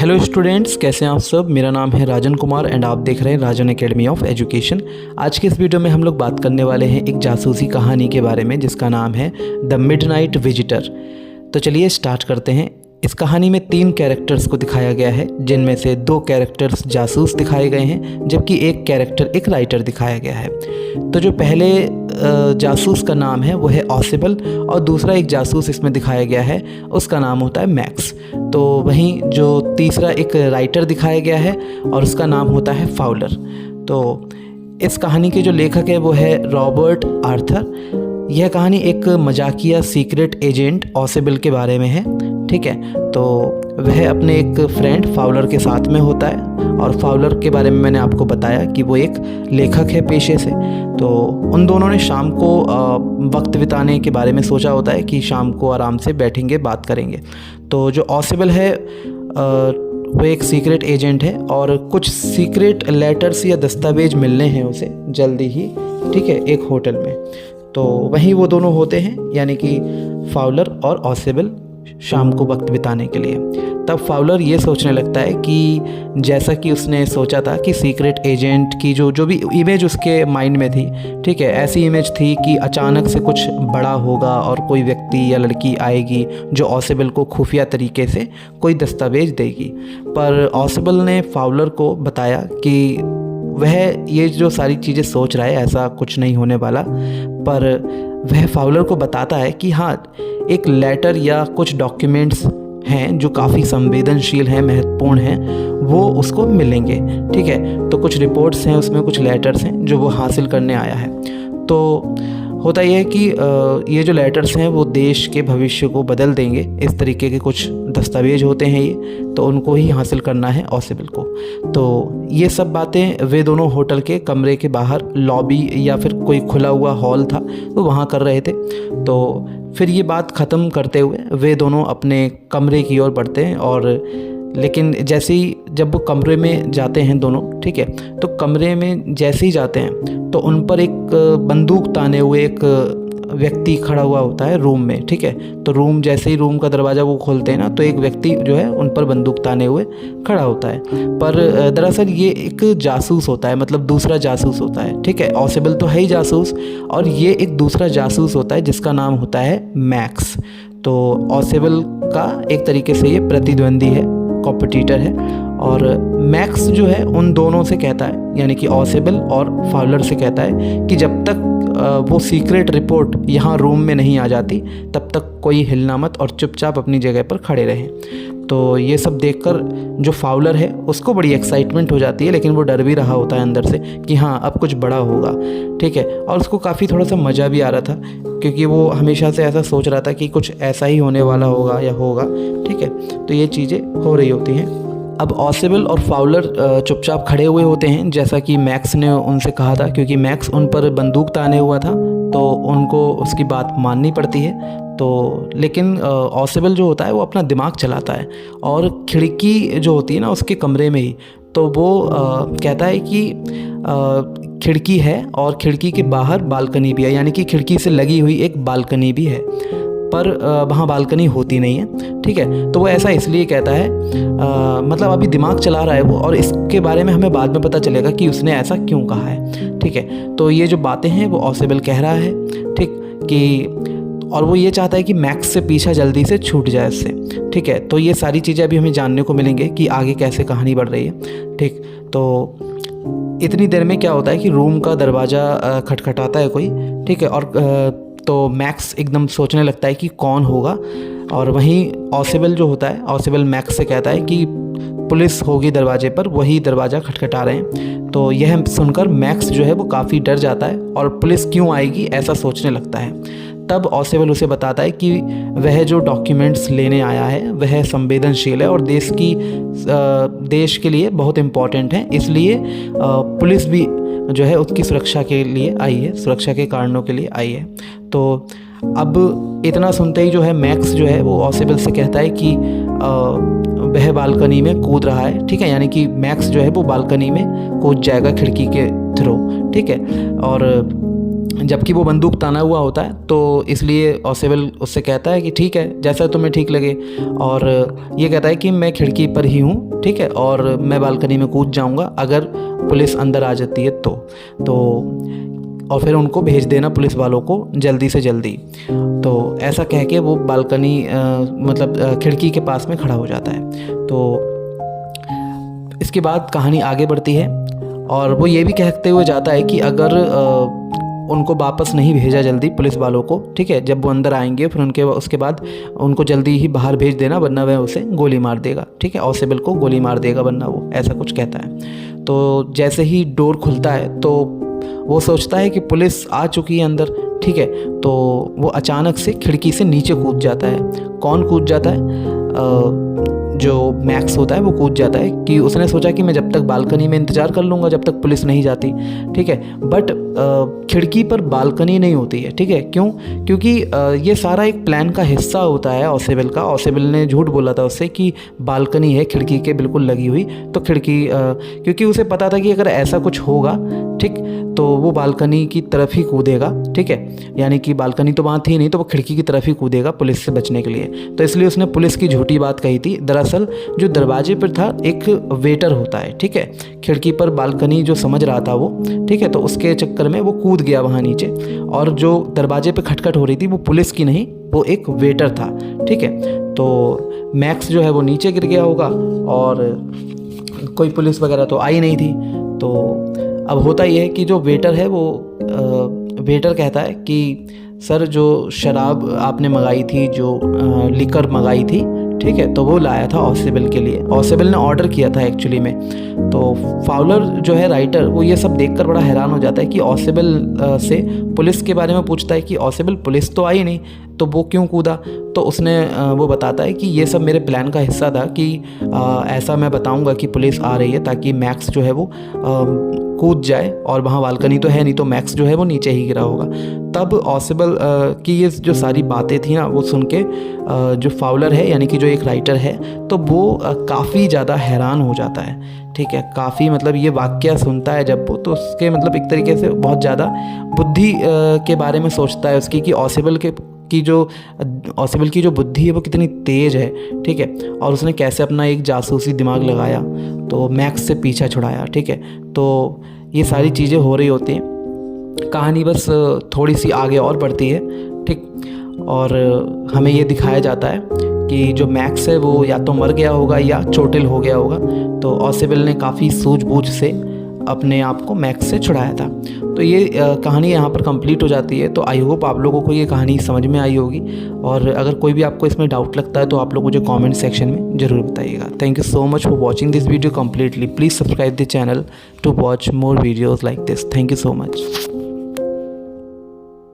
Hello students, कैसे हैं आप सब। मेरा नाम है राजन कुमार एंड आप देख रहे हैं राजन एकेडमी ऑफ एजुकेशन। आज के इस वीडियो में हम लोग बात करने वाले हैं एक जासूसी कहानी के बारे में जिसका नाम है द मिडनाइट विजिटर। तो चलिए स्टार्ट करते हैं। इस कहानी में 3 कैरेक्टर्स को दिखाया गया है, जिनमें से 2 कैरेक्टर्स जासूस दिखाए गए हैं जबकि एक कैरेक्टर एक राइटर दिखाया गया है। तो जो पहले जासूस का नाम है वो है ऑसिबल और दूसरा एक जासूस इसमें दिखाया गया है उसका नाम होता है मैक्स। तो वहीं जो तीसरा एक राइटर दिखाया गया है और उसका नाम होता है फाउलर। तो इस कहानी के जो लेखक है वो है रॉबर्ट आर्थर। यह कहानी एक मजाकिया सीक्रेट एजेंट ऑसिबल के बारे में है, ठीक है। तो वह अपने एक फ्रेंड फाउलर के साथ में होता है और फाउलर के बारे में मैंने आपको बताया कि वो एक लेखक है पेशे से। तो उन दोनों ने शाम को वक्त बिताने के बारे में सोचा होता है कि शाम को आराम से बैठेंगे, बात करेंगे। तो जो ऑसिबल है वो एक सीक्रेट एजेंट है और कुछ सीक्रेट लेटर्स या दस्तावेज मिलने हैं उसे जल्दी ही, ठीक है, एक होटल में। तो वहीं वो दोनों होते हैं, यानी कि फाउलर और ऑसिबल शाम को वक्त बिताने के लिए। तब फाउलर ये सोचने लगता है कि जैसा कि उसने सोचा था कि सीक्रेट एजेंट की जो भी इमेज उसके माइंड में थी, ठीक है, ऐसी इमेज थी कि अचानक से कुछ बड़ा होगा और कोई व्यक्ति या लड़की आएगी जो ऑसिबल को खुफिया तरीके से कोई दस्तावेज देगी। पर ऑसिबल ने फाउलर को बताया कि वह ये जो सारी चीज़ें सोच रहा है ऐसा कुछ नहीं होने वाला। पर वह फाउलर को बताता है कि हाँ, एक लेटर या कुछ डॉक्यूमेंट्स हैं जो काफ़ी संवेदनशील हैं, महत्वपूर्ण हैं, वो उसको मिलेंगे, ठीक है। तो कुछ रिपोर्ट्स हैं उसमें, कुछ लेटर्स हैं जो वो हासिल करने आया है। तो होता यह है कि ये जो लेटर्स हैं वो देश के भविष्य को बदल देंगे, इस तरीके के कुछ दस्तावेज होते हैं ये, तो उनको ही हासिल करना है ऑसिबल को। तो ये सब बातें वे दोनों होटल के कमरे के बाहर लॉबी या फिर कोई खुला हुआ हॉल था तो वहाँ कर रहे थे। तो फिर ये बात ख़त्म करते हुए वे दोनों अपने कमरे की ओर बढ़ते हैं और लेकिन जैसे ही जब वो कमरे में जाते हैं दोनों, ठीक है, तो कमरे में जैसे ही जाते हैं तो उन पर एक बंदूक ताने हुए एक व्यक्ति खड़ा हुआ होता है रूम में, ठीक है। तो जैसे ही रूम का दरवाज़ा वो खोलते हैं ना, तो एक व्यक्ति जो है उन पर बंदूक ताने हुए खड़ा होता है। पर दरअसल ये एक जासूस होता है, मतलब दूसरा जासूस होता है, ठीक है। ऑसिबल तो है ही जासूस और ये एक दूसरा जासूस होता है जिसका नाम होता है मैक्स। तो ऑसिबल का एक तरीके से ये प्रतिद्वंदी है, कॉम्पिटिटर है। और मैक्स जो है उन दोनों से कहता है, यानी कि ऑसिबल और फाउलर से कहता है कि जब तक वो सीक्रेट रिपोर्ट यहाँ रूम में नहीं आ जाती तब तक कोई हिलना मत और चुपचाप अपनी जगह पर खड़े रहें। तो ये सब देखकर जो फाउलर है उसको बड़ी एक्साइटमेंट हो जाती है, लेकिन वो डर भी रहा होता है अंदर से कि हाँ अब कुछ बड़ा होगा, ठीक है। और उसको काफ़ी थोड़ा सा मज़ा भी आ रहा था क्योंकि वो हमेशा से ऐसा सोच रहा था कि कुछ ऐसा ही होने वाला होगा या होगा, ठीक है। तो ये चीज़ें हो रही होती हैं। अब ऑसिबल और फाउलर चुपचाप खड़े हुए होते हैं जैसा कि मैक्स ने उनसे कहा था, क्योंकि मैक्स उन पर बंदूक ताने हुआ था तो उनको उसकी बात माननी पड़ती है। तो लेकिन ऑसिबल जो होता है वो अपना दिमाग चलाता है और खिड़की जो होती है ना उसके कमरे में ही, तो वो कहता है कि खिड़की है और खिड़की के बाहर बालकनी भी है, यानी कि खिड़की से लगी हुई एक बालकनी भी है, पर वहाँ बालकनी होती नहीं है, ठीक है। तो वो ऐसा इसलिए कहता है, मतलब अभी दिमाग चला रहा है वो, और इसके बारे में हमें बाद में पता चलेगा कि उसने ऐसा क्यों कहा है, ठीक है। तो ये जो बातें हैं वो ऑसिबल कह रहा है, ठीक, कि और वो ये चाहता है कि मैक्स से पीछा जल्दी से छूट जाए इससे, ठीक है। तो ये सारी चीज़ें अभी हमें जानने को मिलेंगे कि आगे कैसे कहानी बढ़ रही है, ठीक। तो इतनी देर में क्या होता है कि रूम का दरवाज़ा खटखटाता है कोई, ठीक है। और तो मैक्स एकदम सोचने लगता है कि कौन होगा, और वहीं ऑसिबल जो होता है, ऑसिबल मैक्स से कहता है कि पुलिस होगी दरवाजे पर, वही दरवाज़ा खटखटा रहे हैं। तो यह सुनकर मैक्स जो है वो काफ़ी डर जाता है और पुलिस क्यों आएगी ऐसा सोचने लगता है। तब ऑसिबल उसे बताता है कि वह जो डॉक्यूमेंट्स लेने आया है वह संवेदनशील है और देश के लिए बहुत इम्पॉर्टेंट है, इसलिए पुलिस भी जो है उसकी सुरक्षा के लिए आई है, सुरक्षा के कारणों के लिए आई है। तो अब इतना सुनते ही जो है मैक्स जो है वो ऑसिबल से कहता है कि वह बालकनी में कूद रहा है, ठीक है, यानी कि मैक्स जो है वो बालकनी में कूद जाएगा खिड़की के थ्रू, ठीक है। और जबकि वो बंदूक ताना हुआ होता है। तो इसलिए ऑसेबल उससे कहता है कि ठीक है, जैसा तुम्हें ठीक लगे। और ये कहता है कि मैं खिड़की पर ही हूँ, ठीक है, और मैं बालकनी में कूद जाऊँगा अगर पुलिस अंदर आ जाती है तो और फिर उनको भेज देना पुलिस वालों को जल्दी से जल्दी। तो ऐसा कह के वो बालकनी मतलब खिड़की के पास में खड़ा हो जाता है। तो इसके बाद कहानी आगे बढ़ती है और वो ये भी कहते हुए जाता है कि अगर उनको वापस नहीं भेजा जल्दी पुलिस वालों को, ठीक है, जब वो अंदर आएंगे फिर उसके बाद उनको जल्दी ही बाहर भेज देना, वरना वह उसे गोली मार देगा, ठीक है, ऑसेबल को गोली मार देगा वरना वो, ऐसा कुछ कहता है। तो जैसे ही डोर खुलता है तो वो सोचता है कि पुलिस आ चुकी है अंदर, ठीक है, तो वो अचानक से खिड़की से नीचे कूद जाता है। कौन कूद जाता है? जो मैक्स होता है वो कूद जाता है कि उसने सोचा कि मैं जब तक बालकनी में इंतज़ार कर लूँगा जब तक पुलिस नहीं जाती, ठीक है, बट खिड़की पर बालकनी नहीं होती है, ठीक है। क्यों? क्योंकि ये सारा एक प्लान का हिस्सा होता है ऑसेबल का। ऑसेबल ने झूठ बोला था उससे कि बालकनी है खिड़की के बिल्कुल लगी हुई, तो खिड़की क्योंकि उसे पता था कि अगर ऐसा कुछ होगा, ठीक, तो वो बालकनी की तरफ ही कूदेगा, ठीक है, यानी कि बालकनी तो वहाँ थी नहीं, तो वो खिड़की की तरफ ही कूदेगा पुलिस से बचने के लिए। तो इसलिए उसने पुलिस की झूठी बात कही थी। दरअसल जो दरवाजे पर था एक वेटर होता है, ठीक है, खिड़की पर बालकनी जो समझ रहा था वो, ठीक है, तो उसके चक्कर में वो कूद गया वहाँ नीचे, और जो दरवाजे पे खटखट हो रही थी वो पुलिस की नहीं, वो एक वेटर था, ठीक है। तो मैक्स जो है वो नीचे गिर गया होगा और कोई पुलिस वगैरह तो आई नहीं थी। तो अब होता ये है कि जो वेटर है वो वेटर कहता है कि सर जो शराब आपने मंगाई थी, जो लिकर मंगाई थी, ठीक है, तो वो लाया था ऑसेबल के लिए। ऑसेबल ने ऑर्डर किया था एक्चुअली में। तो फाउलर जो है राइटर, वो ये सब देखकर बड़ा हैरान हो जाता है कि ऑसेबल से पुलिस के बारे में पूछता है कि ऑसेबल पुलिस तो आई नहीं, तो वो क्यों कूदा? तो उसने वो बताता है कि ये सब मेरे प्लान का हिस्सा था कि ऐसा मैं बताऊंगा कि पुलिस आ रही है ताकि मैक्स जो है वो कूद जाए, और वहाँ बालकनी तो है नहीं, तो मैक्स जो है वो नीचे ही गिरा होगा। तब ऑसेबल की ये जो सारी बातें थी ना, वो सुन के जो फाउलर है यानी कि जो एक राइटर है, तो वो काफ़ी ज़्यादा हैरान हो जाता है, ठीक है, काफ़ी मतलब ये वाक़या सुनता है जब वो, तो उसके मतलब एक तरीके से बहुत ज़्यादा बुद्धि के बारे में सोचता है उसकी कि ऑसेबल की जो बुद्धि है वो कितनी तेज़ है, ठीक है, और उसने कैसे अपना एक जासूसी दिमाग लगाया तो मैक्स से पीछा छुड़ाया, ठीक है। तो ये सारी चीज़ें हो रही होती हैं, कहानी बस थोड़ी सी आगे और बढ़ती है, ठीक, और हमें ये दिखाया जाता है कि जो मैक्स है वो या तो मर गया होगा या चोटिल हो गया होगा। तो ऑसेबल ने काफ़ी सूझबूझ से अपने आप को मैक्स से छुड़ाया था। तो ये कहानी यहाँ पर कंप्लीट हो जाती है। तो आई होप आप लोगों को ये कहानी समझ में आई होगी, और अगर कोई भी आपको इसमें डाउट लगता है तो आप लोग मुझे कमेंट सेक्शन में ज़रूर बताइएगा। Thank you so much for watching this video completely. Please subscribe the channel to watch more videos like this. Thank you so much.